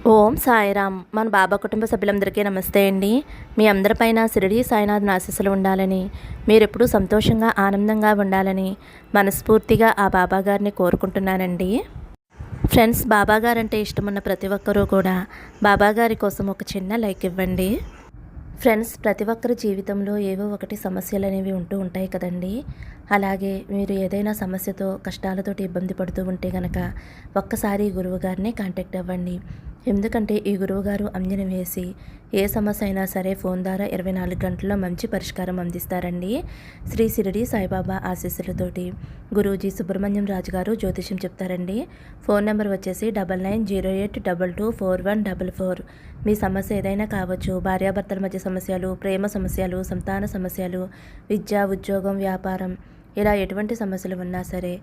ఓం సాయిరామ్. మన బాబా కుటుంబ సభ్యులందరికీ నమస్తే అండి. మీ అందరిపైన షిరిడి సాయినాథ్ ఆశీస్సులు ఉండాలని, మీరెప్పుడూ సంతోషంగా ఆనందంగా ఉండాలని మనస్ఫూర్తిగా ఆ బాబా గారిని కోరుకుంటున్నానండి. ఫ్రెండ్స్, బాబా గారంటే ఇష్టమున్న ప్రతి ఒక్కరూ కూడా బాబా గారి కోసం ఒక చిన్న లైక్ ఇవ్వండి. ఫ్రెండ్స్, ప్రతి ఒక్కరి జీవితంలో ఏవో ఒకటి సమస్యలు అనేవి ఉంటూ ఉంటాయి కదండి. అలాగే మీరు ఏదైనా సమస్యతో కష్టాలతోటి ఇబ్బంది పడుతూ ఉంటే కనుక ఒక్కసారి ఈ గురువు గారిని కాంటాక్ట్ అవ్వండి. ఎందుకంటే ఈ గురువుగారు అంజనం వేసి ఏ సమస్య అయినా సరే ఫోన్ ద్వారా 24 గంటల్లో మంచి పరిష్కారం అందిస్తారండి. శ్రీ షిరిడి సాయిబాబా ఆశీస్సులతోటి గురూజీ సుబ్రహ్మణ్యం రాజు గారు జ్యోతిష్యం చెప్తారండి. ఫోన్ నెంబర్ వచ్చేసి 9908224144. మీ సమస్య ఏదైనా కావచ్చు. భార్యాభర్తల మధ్య సమస్యలు, ప్రేమ సమస్యలు, సంతాన సమస్యలు, విద్య, ఉద్యోగం, వ్యాపారం, ఇలా ఎటువంటి సమస్యలు ఉన్నా సరే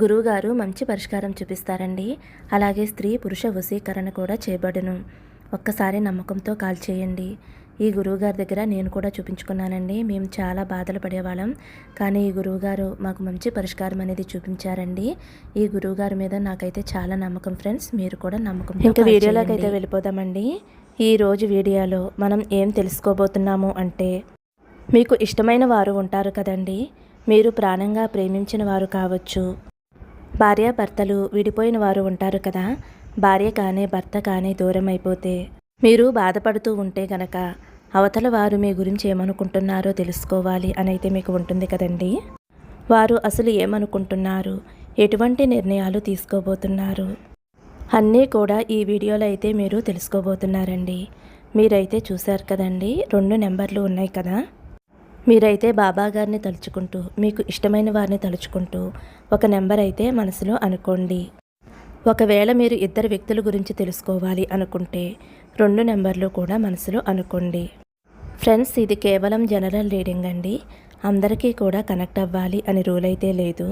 గురువుగారు మంచి పరిష్కారం చూపిస్తారండి. అలాగే స్త్రీ పురుష వశీకరణ కూడా చేయబడును. ఒక్కసారి నమ్మకంతో కాల్ చేయండి. ఈ గురువుగారి దగ్గర నేను కూడా చూపించుకున్నానండి. మేము చాలా బాధలు పడేవాళ్ళం, కానీ ఈ గురువుగారు మాకు మంచి పరిష్కారం అనేది చూపించారండి. ఈ గురువుగారి మీద నాకైతే చాలా నమ్మకం ఫ్రెండ్స్. మీరు కూడా నమ్మకం. ఇంకా వీడియోలోకి అయితే వెళ్ళిపోదామండి. ఈరోజు వీడియోలో మనం ఏం తెలుసుకోబోతున్నాము అంటే, మీకు ఇష్టమైన వారు ఉంటారు కదండి. మీరు ప్రాణంగా ప్రేమించిన వారు కావచ్చు. భార్యాభర్తలు విడిపోయిన వారు ఉంటారు కదా. భార్య కానీ భర్త కానీ దూరం అయిపోతే మీరు బాధపడుతూ ఉంటే గనక అవతల వారు మీ గురించి ఏమనుకుంటున్నారో తెలుసుకోవాలి అని అయితే మీకు ఉంటుంది కదండి. వారు అసలు ఏమనుకుంటున్నారు, ఎటువంటి నిర్ణయాలు తీసుకోబోతున్నారు అన్నీ కూడా ఈ వీడియోలో అయితే మీరు తెలుసుకోబోతున్నారండి. మీరైతే చూశారు కదండి, 2 నెంబర్లు ఉన్నాయి కదా. మీరైతే బాబా గారిని తలుచుకుంటూ, మీకు ఇష్టమైన వారిని తలుచుకుంటూ ఒక నెంబర్ అయితే మనసులో అనుకోండి. ఒకవేళ మీరు ఇద్దరు వ్యక్తుల గురించి తెలుసుకోవాలి అనుకుంటే 2 నెంబర్లు కూడా మనసులో అనుకోండి. ఫ్రెండ్స్, ఇది కేవలం జనరల్ రీడింగ్ అండి. అందరికీ కూడా కనెక్ట్ అవ్వాలి అని రూల్ అయితే లేదు.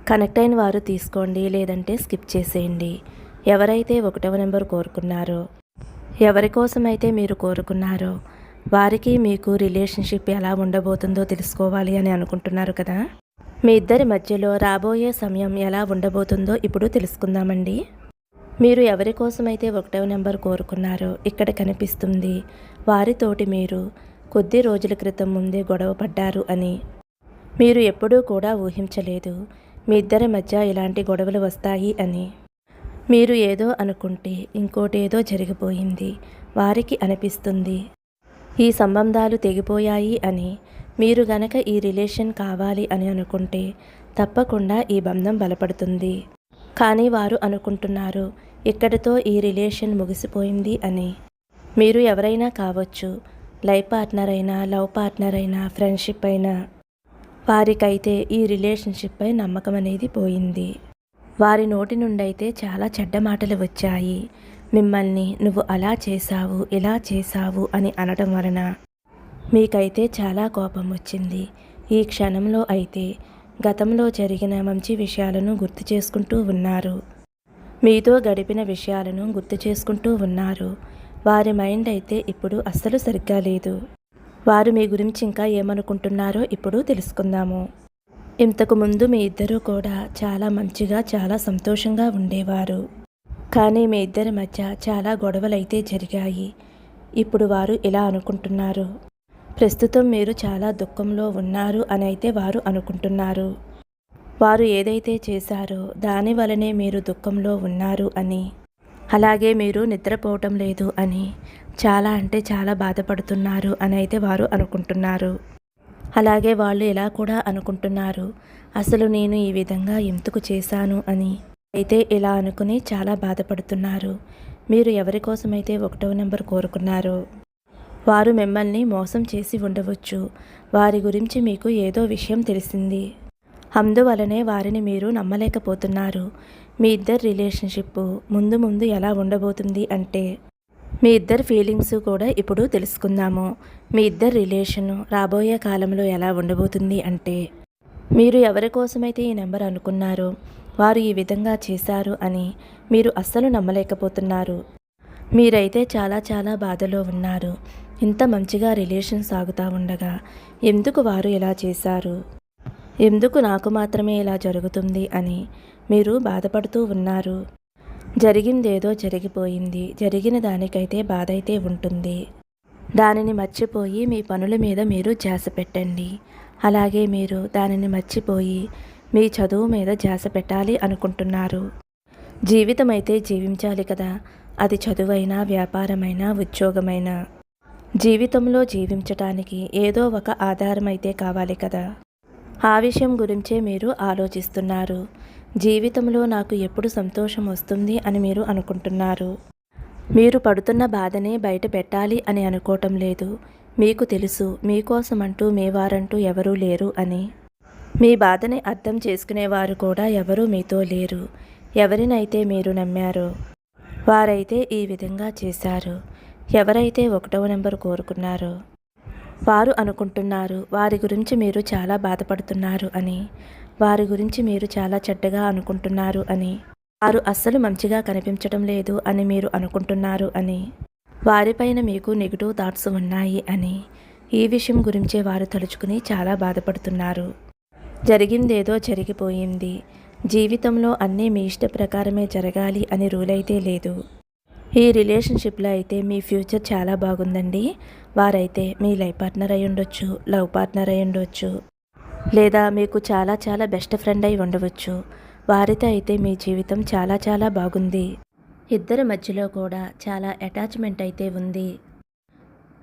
కనెక్ట్ అయిన వారు తీసుకోండి, లేదంటే స్కిప్ చేసేయండి. ఎవరైతే 1వ నెంబర్ కోరుకున్నారో, ఎవరి కోసమైతే మీరు కోరుకున్నారో వారికి మీకు రిలేషన్షిప్ ఎలా ఉండబోతుందో తెలుసుకోవాలి అని అనుకుంటున్నారు కదా. మీ ఇద్దరి మధ్యలో రాబోయే సమయం ఎలా ఉండబోతుందో ఇప్పుడు తెలుసుకుందామండి. మీరు ఎవరి కోసమైతే 1వ నెంబర్ కోరుకున్నారో ఇక్కడ కనిపిస్తుంది, వారితోటి మీరు కొద్ది రోజుల క్రితం ముందే గొడవ పడ్డారు అని. మీరు ఎప్పుడూ కూడా ఊహించలేదు మీ ఇద్దరి మధ్య ఇలాంటి గొడవలు వస్తాయి అని. మీరు ఏదో అనుకుంటే ఇంకోటేదో జరిగిపోయింది. వారికి అనిపిస్తుంది ఈ సంబంధాలు తెగిపోయాయి అని. మీరు గనక ఈ రిలేషన్ కావాలి అని అనుకుంటే తప్పకుండా ఈ బంధం బలపడుతుంది. కానీ వారు అనుకుంటున్నారు ఇక్కడితో ఈ రిలేషన్ ముగిసిపోయింది అని. మీరు ఎవరైనా కావచ్చు, లైఫ్ పార్ట్నర్ అయినా, లవ్ పార్ట్నర్ అయినా, ఫ్రెండ్షిప్ అయినా, వారికైతే ఈ రిలేషన్షిప్ పై నమ్మకం అనేది పోయింది. వారి నోటి నుండి అయితే చాలా చెడ్డ మాటలు వచ్చాయి. మిమ్మల్ని నువ్వు అలా చేశావు, ఇలా చేశావు అని అనడం వలన మీకైతే చాలా కోపం వచ్చింది. ఈ క్షణంలో అయితే గతంలో జరిగిన మంచి విషయాలను గుర్తు చేసుకుంటూ ఉన్నారు. మీతో గడిపిన విషయాలను గుర్తు చేసుకుంటూ ఉన్నారు. వారి మైండ్ అయితే ఇప్పుడు అస్సలు సరిగ్గా లేదు. వారు మీ గురించి ఇంకా ఏమనుకుంటున్నారో ఇప్పుడు తెలుసుకుందాము. ఇంతకు ముందు మీ ఇద్దరూ కూడా చాలా మంచిగా, చాలా సంతోషంగా ఉండేవారు. కానీ మీ ఇద్దరి మధ్య చాలా గొడవలైతే జరిగాయి. ఇప్పుడు వారు ఇలా అనుకుంటున్నారు, ప్రస్తుతం మీరు చాలా దుఃఖంలో ఉన్నారు అని అయితే వారు అనుకుంటున్నారు. వారు ఏదైతే చేశారో దాని వలనే మీరు దుఃఖంలో ఉన్నారు అని, అలాగే మీరు నిద్రపోవటం లేదు అని, చాలా అంటే చాలా బాధపడుతున్నారు అని అయితే వారు అనుకుంటున్నారు. అలాగే వాళ్ళు ఇలా కూడా అనుకుంటున్నారు, అసలు నేను ఈ విధంగా ఎందుకు చేశాను అని అయితే ఇలా అనుకుని చాలా బాధపడుతున్నారు. మీరు ఎవరి కోసమైతే 1వ నెంబర్ కోరుకున్నారో వారు మిమ్మల్ని మోసం చేసి ఉండవచ్చు. వారి గురించి మీకు ఏదో విషయం తెలిసింది, అందువలనే వారిని మీరు నమ్మలేకపోతున్నారు. మీ ఇద్దరి రిలేషన్షిప్ ముందు ముందు ఎలా ఉండబోతుంది అంటే, మీ ఇద్దరి ఫీలింగ్స్ కూడా ఇప్పుడు తెలుసుకుందాము. మీ ఇద్దరి రిలేషను రాబోయే కాలంలో ఎలా ఉండబోతుంది అంటే, మీరు ఎవరి కోసమైతే ఈ నెంబర్ అనుకున్నారో వారు ఈ విధంగా చేశారు అని మీరు అస్సలు నమ్మలేకపోతున్నారు. మీరైతే చాలా చాలా బాధలో ఉన్నారు. ఇంత మంచిగా రిలేషన్ సాగుతూ ఉండగా ఎందుకు వారు ఇలా చేశారు, ఎందుకు నాకు మాత్రమే ఇలా జరుగుతుంది అని మీరు బాధపడుతూ ఉన్నారు. జరిగిందేదో జరిగిపోయింది. జరిగిన దానికైతే బాధ అయితే ఉంటుంది. దానిని మర్చిపోయి మీ పనుల మీద మీరు ధ్యాస పెట్టండి. అలాగే మీరు దానిని మర్చిపోయి మీ చదువు మీద ధ్యాస పెట్టాలి అనుకుంటున్నారు. జీవితం అయితే జీవించాలి కదా, అది చదువైనా, వ్యాపారమైనా, ఉద్యోగమైనా. జీవితంలో జీవించటానికి ఏదో ఒక ఆధారం అయితే కావాలి కదా. ఆ విషయం గురించే మీరు ఆలోచిస్తున్నారు. జీవితంలో నాకు ఎప్పుడు సంతోషం వస్తుంది అని మీరు అనుకుంటున్నారు. మీరు పడుతున్న బాధనే బయట పెట్టాలి అని అనుకోవటం లేదు. మీకు తెలుసు మీకోసమంటూ మీ వారంటూ ఎవరూ లేరు అని. మీ బాధని అర్థం చేసుకునేవారు కూడా ఎవరూ మీతో లేరు. ఎవరినైతే మీరు నమ్మారో వారైతే ఈ విధంగా చేశారు. ఎవరైతే 1వ నెంబర్ కోరుకున్నారో వారు అనుకుంటున్నారు వారి గురించి మీరు చాలా బాధపడుతున్నారు అని, వారి గురించి మీరు చాలా చెడ్డగా అనుకుంటున్నారు అని, వారు అస్సలు మంచిగా కనిపించడం లేదు అని మీరు అనుకుంటున్నారు అని, వారిపైన మీకు నెగిటివ్ థాట్స్ ఉన్నాయి అని, ఈ విషయం గురించే వారు తలుచుకుని చాలా బాధపడుతున్నారు. జరిగిందేదో జరిగిపోయింది. జీవితంలో అన్నీ మీ ఇష్ట ప్రకారమే జరగాలి అని రూల్ అయితే లేదు. ఈ రిలేషన్షిప్లో అయితే మీ ఫ్యూచర్ చాలా బాగుందండి. వారైతే మీ లైఫ్ పార్ట్నర్ అయి ఉండొచ్చు, లవ్ పార్ట్నర్ అయి ఉండవచ్చు, లేదా మీకు చాలా చాలా బెస్ట్ ఫ్రెండ్ అయి ఉండవచ్చు. వారితో అయితే మీ జీవితం చాలా చాలా బాగుంది. ఇద్దరి మధ్యలో కూడా చాలా అటాచ్మెంట్ అయితే ఉంది.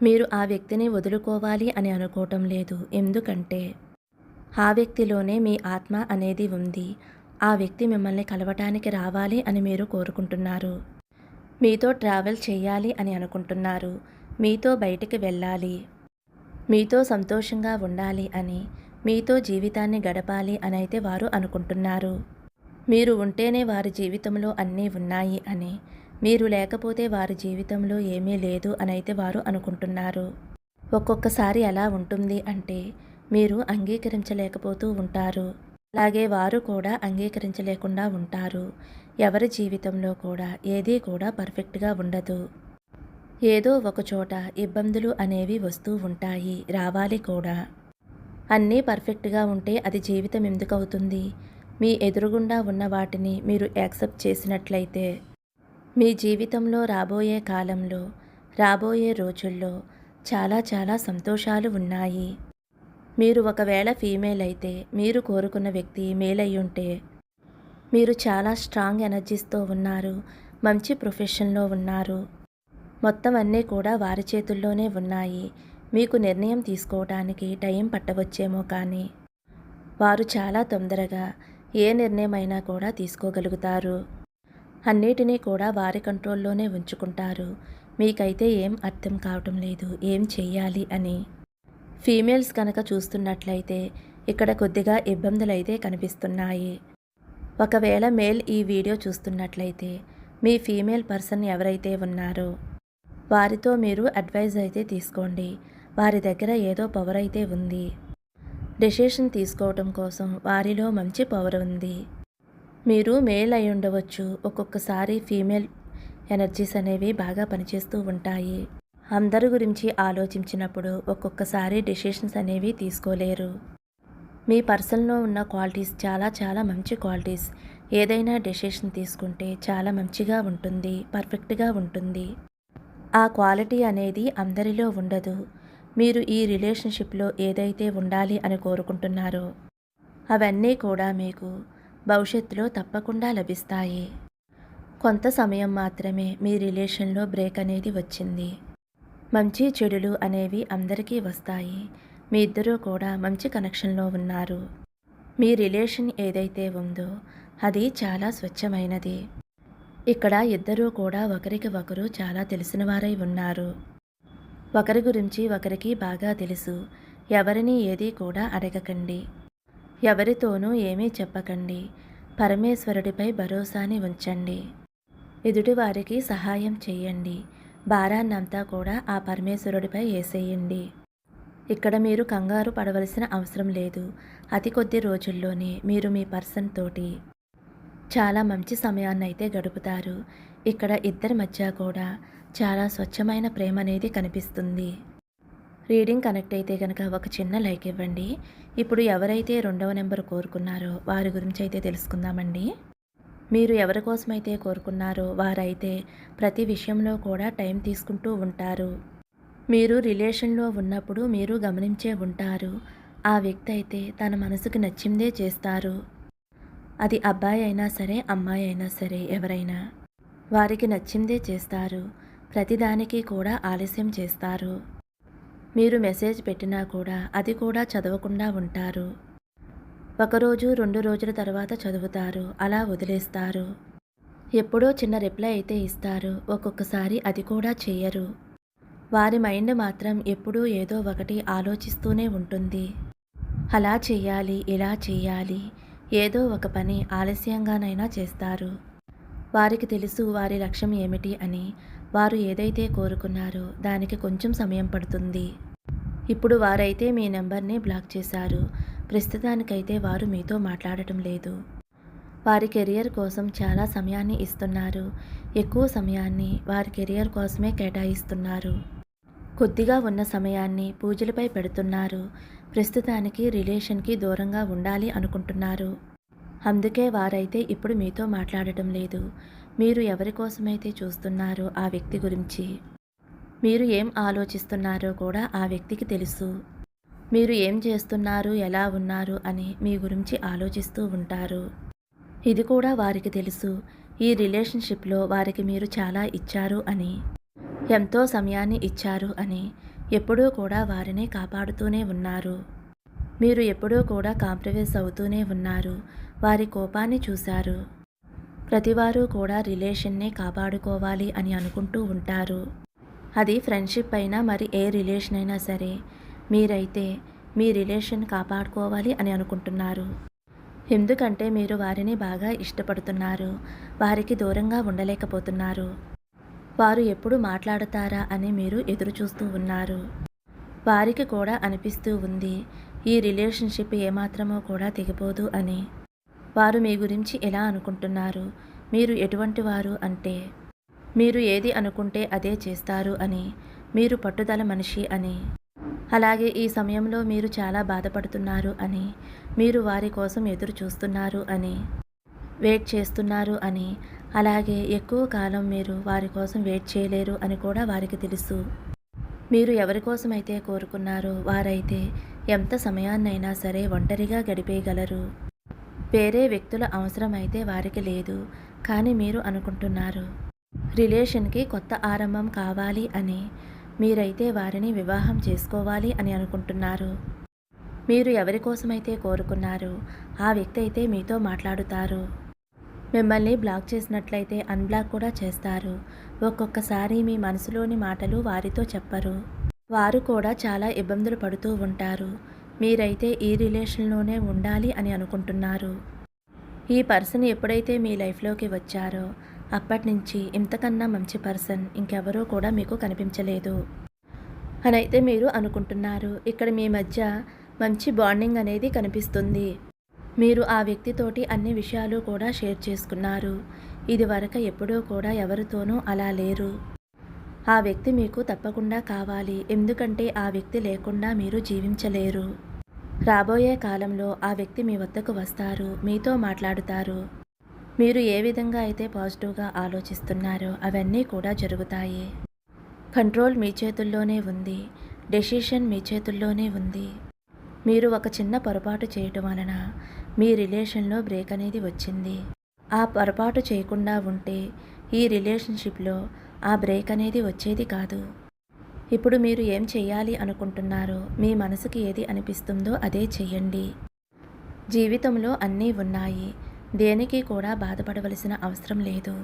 మీరు ఆ వ్యక్తిని వదులుకోవాలి అని అనుకోవటం లేదు. ఎందుకంటే ఆ వ్యక్తిలోనే మీ ఆత్మ అనేది ఉంది. ఆ వ్యక్తి మిమ్మల్ని కలవటానికి రావాలి అని మీరు కోరుకుంటున్నారు. మీతో ట్రావెల్ చేయాలి అని అనుకుంటున్నారు. మీతో బయటికి వెళ్ళాలి, మీతో సంతోషంగా ఉండాలి అని, మీతో జీవితాన్ని గడపాలి అని అయితే వారు అనుకుంటున్నారు. మీరు ఉంటేనే వారి జీవితంలో అన్నీ ఉన్నాయి అని, మీరు లేకపోతే వారి జీవితంలో ఏమీ లేదు అని అయితే వారు అనుకుంటున్నారు. ఒక్కొక్కసారి ఎలా ఉంటుంది అంటే మీరు అంగీకరించలేకపోతూ ఉంటారు. అలాగే వారు కూడా అంగీకరించలేకుండా ఉంటారు. ఎవరి జీవితంలో కూడా ఏదీ కూడా పర్ఫెక్ట్గా ఉండదు. ఏదో ఒక చోట ఇబ్బందులు అనేవి వస్తూ ఉంటాయి, రావాలి కూడా. అన్నీ పర్ఫెక్ట్గా ఉంటే అది జీవితం ఎందుకు అవుతుంది? మీ ఎదురుగుండా ఉన్న వాటిని మీరు యాక్సెప్ట్ చేసినట్లయితే మీ జీవితంలో రాబోయే కాలంలో, రాబోయే రోజుల్లో చాలా చాలా సంతోషాలు ఉన్నాయి. మీరు ఒకవేళ ఫీమేల్ అయితే మీరు కోరుకున్న వ్యక్తి మేల్ అయి ఉంటే మీరు చాలా స్ట్రాంగ్ ఎనర్జీస్తో ఉన్నారు, మంచి ప్రొఫెషన్లో ఉన్నారు. మొత్తం అన్నీ కూడా వారి చేతుల్లోనే ఉన్నాయి. మీకు నిర్ణయం తీసుకోవడానికి టైం పట్టవచ్చేమో కానీ వారు చాలా తొందరగా ఏ నిర్ణయమైనా కూడా తీసుకోగలుగుతారు. అన్నిటినీ కూడా వారి కంట్రోల్లోనే ఉంచుకుంటారు. మీకైతే ఏం అర్థం కావటం లేదు ఏం చెయ్యాలి అని. ఫీమేల్స్ కనుక చూస్తున్నట్లయితే ఇక్కడ కొద్దిగా ఇబ్బందులైతే కనిపిస్తున్నాయి. ఒకవేళ మేల్ ఈ వీడియో చూస్తున్నట్లయితే మీ ఫీమేల్ పర్సన్ ఎవరైతే ఉన్నారో వారితో మీరు అడ్వైజ్ అయితే తీసుకోండి. వారి దగ్గర ఏదో పవర్ అయితే ఉంది. డెసిషన్ తీసుకోవటం కోసం వారిలో మంచి పవర్ ఉంది. మీరు మేల్ అయి ఉండవచ్చు. ఒక్కొక్కసారి ఫీమేల్ ఎనర్జీస్ అనేవి బాగా పనిచేస్తూ ఉంటాయి. అందరి గురించి ఆలోచించినప్పుడు ఒక్కొక్కసారి డెసిషన్స్ అనేవి తీసుకోలేరు. మీ పర్సన్లో ఉన్న క్వాలిటీస్ చాలా చాలా మంచి క్వాలిటీస్. ఏదైనా డెసిషన్ తీసుకుంటే చాలా మంచిగా ఉంటుంది, పర్ఫెక్ట్గా ఉంటుంది. ఆ క్వాలిటీ అనేది అందరిలో ఉండదు. మీరు ఈ రిలేషన్షిప్లో ఏదైతే ఉండాలి అని కోరుకుంటున్నారో అవన్నీ కూడా మీకు భవిష్యత్తులో తప్పకుండా లభిస్తాయి. కొంత సమయం మాత్రమే మీ రిలేషన్లో బ్రేక్ అనేది వచ్చింది. మంచి చెడులు అనేవి అందరికీ వస్తాయి. మీ ఇద్దరూ కూడా మంచి కనెక్షన్లో ఉన్నారు. మీ రిలేషన్ ఏదైతే ఉందో అది చాలా స్వచ్ఛమైనది. ఇక్కడ ఇద్దరూ కూడా ఒకరికి ఒకరు చాలా తెలిసిన వారై ఉన్నారు. ఒకరి గురించి ఒకరికి బాగా తెలుసు. ఎవరిని ఏదీ కూడా అడగకండి. ఎవరితోనూ ఏమీ చెప్పకండి. పరమేశ్వరుడిపై భరోసాని ఉంచండి. ఎదుటివారికి సహాయం చేయండి. భారాన్నంతా కూడా ఆ పరమేశ్వరుడిపై వేసేయండి. ఇక్కడ మీరు కంగారు పడవలసిన అవసరం లేదు. అతి కొద్ది రోజుల్లోనే మీరు మీ పర్సన్ తోటి చాలా మంచి సమయాన్ని అయితే గడుపుతారు. ఇక్కడ ఇద్దరి మధ్య కూడా చాలా స్వచ్ఛమైన ప్రేమ అనేది కనిపిస్తుంది. రీడింగ్ కనెక్ట్ అయితే కనుక ఒక చిన్న లైక్ ఇవ్వండి. ఇప్పుడు ఎవరైతే 2వ నెంబర్ కోరుకున్నారో వారి గురించి అయితే తెలుసుకుందామండి. మీరు ఎవరి కోసమైతే కోరుకున్నారో వారైతే ప్రతి విషయంలో కూడా టైం తీసుకుంటూ ఉంటారు. మీరు రిలేషన్‌లో ఉన్నప్పుడు మీరు గమనించే ఉంటారు. ఆ వ్యక్తి అయితే తన మనసుకు నచ్చిందే చేస్తారు. అది అబ్బాయి అయినా సరే, అమ్మాయి అయినా సరే ఎవరైనా. వారికి నచ్చిందే చేస్తారు. ప్రతిదానికి కూడా ఆలస్యం చేస్తారు. మీరు మెసేజ్ పెట్టినా కూడా అది కూడా చదవకుండా ఉంటారు. ఒకరోజు 2 రోజుల తర్వాత చదువుతారు. అలా వదిలేస్తారు. ఎప్పుడో చిన్న రిప్లై అయితే ఇస్తారు. ఒక్కొక్కసారి అది కూడా చెయ్యరు. వారి మైండ్ మాత్రం ఎప్పుడూ ఏదో ఒకటి ఆలోచిస్తూనే ఉంటుంది. అలా చెయ్యాలి, ఇలా చెయ్యాలి, ఏదో ఒక పని ఆలస్యంగానైనా చేస్తారు. వారికి తెలుసు వారి లక్ష్యం ఏమిటి అని. వారు ఏదైతే కోరుకున్నారో దానికి కొంచెం సమయం పడుతుంది. ఇప్పుడు వారైతే మీ నెంబర్ని బ్లాక్ చేశారు. ప్రస్తుతానికైతే వారు మీతో మాట్లాడటం లేదు. వారి కెరియర్ కోసం చాలా సమయాన్ని ఇస్తున్నారు. ఎక్కువ సమయాన్ని వారి కెరియర్ కోసమే కేటాయిస్తున్నారు. కొద్దిగా ఉన్న సమయాన్ని పూజలపై పెడుతున్నారు. ప్రస్తుతానికి రిలేషన్కి దూరంగా ఉండాలి అనుకుంటున్నారు. అందుకే వారైతే ఇప్పుడు మీతో మాట్లాడటం లేదు. మీరు ఎవరి కోసమైతే చూస్తున్నారో ఆ వ్యక్తి గురించి, మీరు ఏం ఆలోచిస్తున్నారో కూడా ఆ వ్యక్తికి తెలుసు. మీరు ఏం చేస్తున్నారు, ఎలా ఉన్నారు అని మీ గురించి ఆలోచిస్తూ ఉంటారు. ఇది కూడా వారికి తెలుసు. ఈ రిలేషన్షిప్లో వారికి మీరు చాలా ఇచ్చారు అని, ఎంతో సమయాన్ని ఇచ్చారు అని. ఎప్పుడూ కూడా వారిని కాపాడుతూనే ఉన్నారు. మీరు ఎప్పుడూ కూడా కాంప్రమైజ్ అవుతూనే ఉన్నారు. వారి కోపాన్ని చూశారు. ప్రతివారు కూడా రిలేషన్నే కాపాడుకోవాలి అని అనుకుంటూ ఉంటారు. అది ఫ్రెండ్షిప్ అయినా మరి ఏ రిలేషన్ అయినా సరే, మీరైతే మీ రిలేషన్ కాపాడుకోవాలి అని అనుకుంటున్నారు. ఎందుకంటే మీరు వారిని బాగా ఇష్టపడుతున్నారు. వారికి దూరంగా ఉండలేకపోతున్నారు. వారు ఎప్పుడు మాట్లాడతారా అని మీరు ఎదురు చూస్తూ ఉన్నారు. వారికి కూడా అనిపిస్తూ ఉంది ఈ రిలేషన్షిప్ ఏమాత్రమో కూడా తెగిపోదు అని. వారు మీ గురించి ఎలా అనుకుంటున్నారు, మీరు ఎటువంటి వారు అంటే మీరు ఏది అనుకుంటే అదే చేస్తారు అని, మీరు పట్టుదల మనిషి అని, అలాగే ఈ సమయంలో మీరు చాలా బాధపడుతున్నారు అని, మీరు వారి కోసం ఎదురు చూస్తున్నారు అని, వెయిట్ చేస్తున్నారు అని, అలాగే ఎక్కువ కాలం మీరు వారి కోసం వెయిట్ చేయలేరు అని కూడా వారికి తెలుసు. మీరు ఎవరి కోసమైతే కోరుకున్నారో వారైతే ఎంత సమయాన్నైనా సరే ఒంటరిగా గడిపేయగలరు. వేరే వ్యక్తుల అవసరం అయితే వారికి లేదు. కానీ మీరు అనుకుంటున్నారు రిలేషన్కి కొత్త ఆరంభం కావాలి అని. మీరైతే వారిని వివాహం చేసుకోవాలి అని అనుకుంటున్నారు. మీరు ఎవరి కోసమైతే కోరుకున్నారో ఆ వ్యక్తి అయితే మీతో మాట్లాడుతారు. మిమ్మల్ని బ్లాక్ చేసినట్లయితే అన్బ్లాక్ కూడా చేస్తారు. ఒక్కొక్కసారి మీ మనసులోని మాటలు వారితో చెప్పరు. వారు కూడా చాలా ఇబ్బందులు పడుతూ ఉంటారు. మీరైతే ఈ రిలేషన్లోనే ఉండాలి అని అనుకుంటున్నారు. ఈ పర్సన్ ఎప్పుడైతే మీ లైఫ్లోకి వచ్చారో అప్పటి నుంచి ఇంతకన్నా మంచి పర్సన్ ఇంకెవరూ కూడా మీకు కనిపించలేదు అని అయితే మీరు అనుకుంటున్నారు. ఇక్కడ మీ మధ్య మంచి బాండింగ్ అనేది కనిపిస్తుంది. మీరు ఆ వ్యక్తితోటి అన్ని విషయాలు కూడా షేర్ చేసుకున్నారు. ఇదివరకు ఎప్పుడూ కూడా ఎవరితోనూ అలా లేరు. ఆ వ్యక్తి మీకు తప్పకుండా కావాలి. ఎందుకంటే ఆ వ్యక్తి లేకుండా మీరు జీవించలేరు. రాబోయే కాలంలో ఆ వ్యక్తి మీ వద్దకు వస్తారు, మీతో మాట్లాడుతారు. మీరు ఏ విధంగా అయితే పాజిటివ్గా ఆలోచిస్తున్నారో అవన్నీ కూడా జరుగుతాయి. కంట్రోల్ మీ చేతుల్లోనే ఉంది. డెసిషన్ మీ చేతుల్లోనే ఉంది. మీరు ఒక చిన్న పొరపాటు చేయటం వలన మీ రిలేషన్లో బ్రేక్ అనేది వచ్చింది. ఆ పొరపాటు చేయకుండా ఉంటే ఈ రిలేషన్షిప్లో ఆ బ్రేక్ అనేది వచ్చేది కాదు. ఇప్పుడు మీరు ఏం చేయాలి అనుకుంటున్నారో, మీ మనసుకి ఏది అనిపిస్తుందో అదే చెయ్యండి. జీవితంలో అన్నీ ఉన్నాయి. దేనికి కూడా బాధపడవలసిన అవసరం లేదు.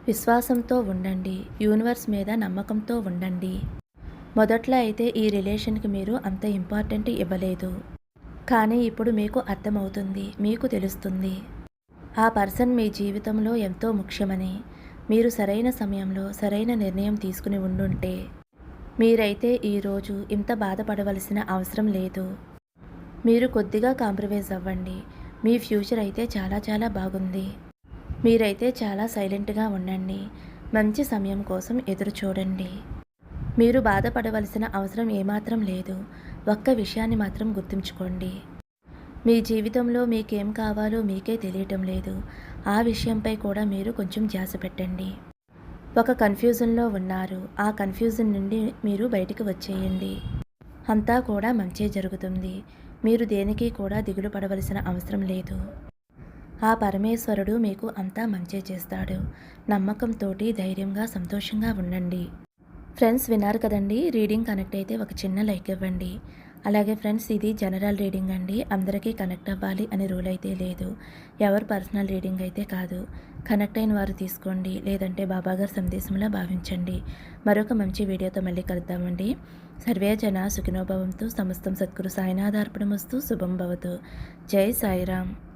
విశ్వాసంతో ఉండండి. యూనివర్స్ మీద నమ్మకంతో ఉండండి. మొదట్లో అయితే ఈ రిలేషన్కి మీరు అంత ఇంపార్టెంట్ ఇవ్వలేదు. కానీ ఇప్పుడు మీకు అర్థమవుతుంది, మీకు తెలుస్తుంది ఆ పర్సన్ మీ జీవితంలో ఎంతో ముఖ్యమని. మీరు సరైన సమయంలో సరైన నిర్ణయం తీసుకుని ఉండుంటే మీరైతే ఈరోజు ఇంత బాధపడవలసిన అవసరం లేదు. మీరు కొద్దిగా కాంప్రమైజ్ అవ్వండి. మీ ఫ్యూచర్ అయితే చాలా చాలా బాగుంది. మీరైతే చాలా సైలెంట్గా ఉండండి. మంచి సమయం కోసం ఎదురు చూడండి. మీరు బాధపడవలసిన అవసరం ఏమాత్రం లేదు. ఒక్క విషయాన్ని మాత్రం గుర్తుంచుకోండి. మీ జీవితంలో మీకేం కావాలో మీకే తెలియటం లేదు. ఆ విషయంపై కూడా మీరు కొంచెం ధ్యాస పెట్టండి. ఒక కన్ఫ్యూజన్లో ఉన్నారు. ఆ కన్ఫ్యూజన్ నుండి మీరు బయటికి వచ్చేయండి. అంతా కూడా మంచే జరుగుతుంది. మీరు దేనికి కూడా దిగులు పడవలసిన అవసరం లేదు. ఆ పరమేశ్వరుడు మీకు అంతా మంచే చేస్తాడు. నమ్మకంతోటి ధైర్యంగా సంతోషంగా ఉండండి. ఫ్రెండ్స్, విన్నారు కదండి. రీడింగ్ కనెక్ట్ అయితే ఒక చిన్న లైక్ ఇవ్వండి. అలాగే ఫ్రెండ్స్, ఇది జనరల్ రీడింగ్ అండి. అందరికీ కనెక్ట్ అవ్వాలి అని రూల్ అయితే లేదు. ఎవరు పర్సనల్ రీడింగ్ అయితే కాదు. కనెక్ట్ అయిన వారు తీసుకోండి, లేదంటే బాబాగారి సందేశంలా భావించండి. మరొక మంచి వీడియోతో మళ్ళీ కలుద్దామండి. సర్వే జన సుఖినో భవంతు. సమస్తం సద్గురు సాయినాథార్పణమస్తు. శుభం భవతు. జై సాయిరామ్.